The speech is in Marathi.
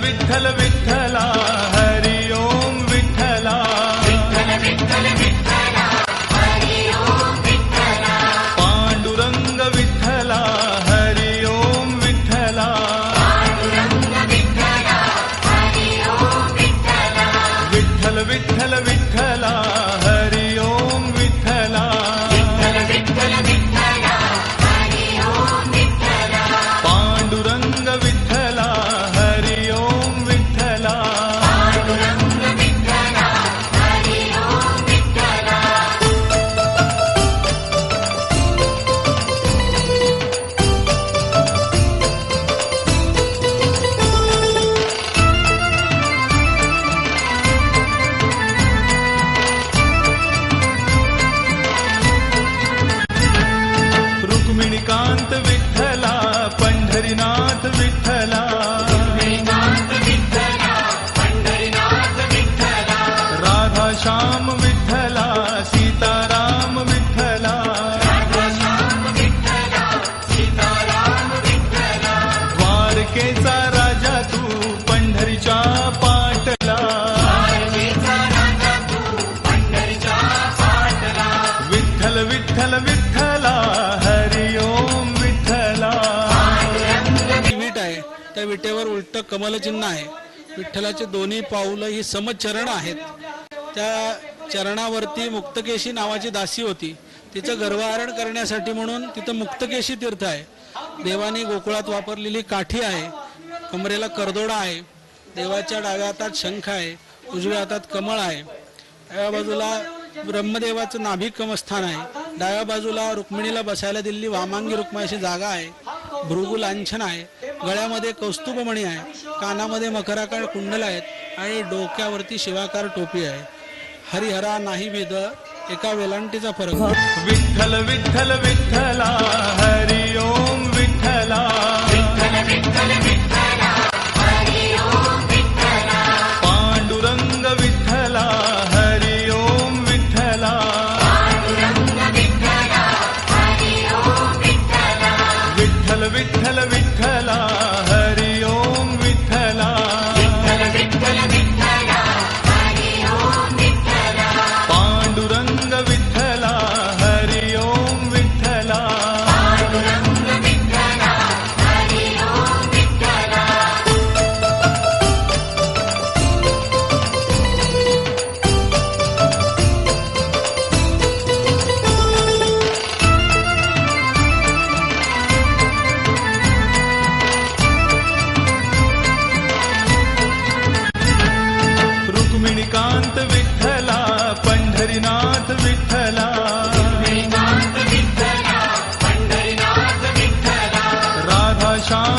विठ्ठल विठ्ठला हरि ओम विठ्ठला विठ्ठल विठ्ठल विठ्ठला हरि ओम विठ्ठला पांडुरंग विठ्ठला हरि ओम विठ्ठला पांडुरंग विठ्ठला हरि ओम विठ्ठला विठ्ठल विठ्ठल विठ्ठला हरि ओम विठ्ठला विठ्ठल विठ्ठल विठ्ठला हरि ओम विठ्ठला पांडुरंग विठ्ठला हरि ओम विठ्ठला पांडुरंग विठ्ठला हरि ओम विठ्ठला रुक्मिणीकांत विठ्ठला पंढरीनाथ विठ्ठला श्रीनाथ विठ्ठला पंढरीनाथ विठ्ठला राधा श्याम विठ्ठला सीताराम विठ्ठला राधाश्याम विठ्ठला सीताराम विठ्ठला द्वारकेचा राजा तू पंढरीच्या पाटला द्वारकेचा राजा तू पंढरीच्या पाटला विठ्ठल विठ्ठल विठ्ठला हरि ओम विठ्ठला विट आहे त्या विटेवर उलट कमलचिन्ह आहे. विठ्ठलाचे दोन्ही पाऊलं ही समचरण आहेत. त्या चरणावरती मुक्तकेशी नावाची दासी होती. तिचं गर्वहरण करण्यासाठी म्हणून तिथं मुक्तकेशी तीर्थ आहे. देवाने गोकुळात वापरलेली काठी आहे. कमरेला करदोडा आहे. देवाच्या डाव्या हातात शंख आहे. उजव्या हातात कमळ आहे. डाव्या बाजूला ब्रह्मदेवाचं नाभी कमस्थान आहे. डाव्या बाजूला रुक्मिणीला बसायला दिलेली वामांगी रुक्माईची जागा आहे. भृगु लांछन आहे. गळ्यामध्ये कौस्तुभमणी आहे. कानामध्ये मकराकार कुंडल आहेत आणि डोक्यावरती शिवाकार टोपी आहे. हरिहरा नाही भेद एका वेलांटीचा फरक. विठ्ठल विठ्ठल विठ्ठला हरि ओम विठ्ठला विठ्ठल विठ्ठल विठ्ठला हरि ओम विठ्ठला पांडुरंग विठ्ठला हरि ओम विठ्ठला पांडुरंग विठ्ठला हरि ओम विठ्ठला विठ्ठल विठ्ठल विठ्ठला हरि ओम विठ्ठला विठ्ठल विठ्ठल विठ्ठला हरि ओम विठ्ठला पांडुरंग विठ्ठला हरि ओम विठ्ठला पांडुरंग विठ्ठला हरि ओम विठ्ठला रुक्मिणीकांत विठ्ठला पंढरीनाथ विठ्ठला श्रीनाथ विठ्ठला पंढरीनाथ विठ्ठला राधा श्याम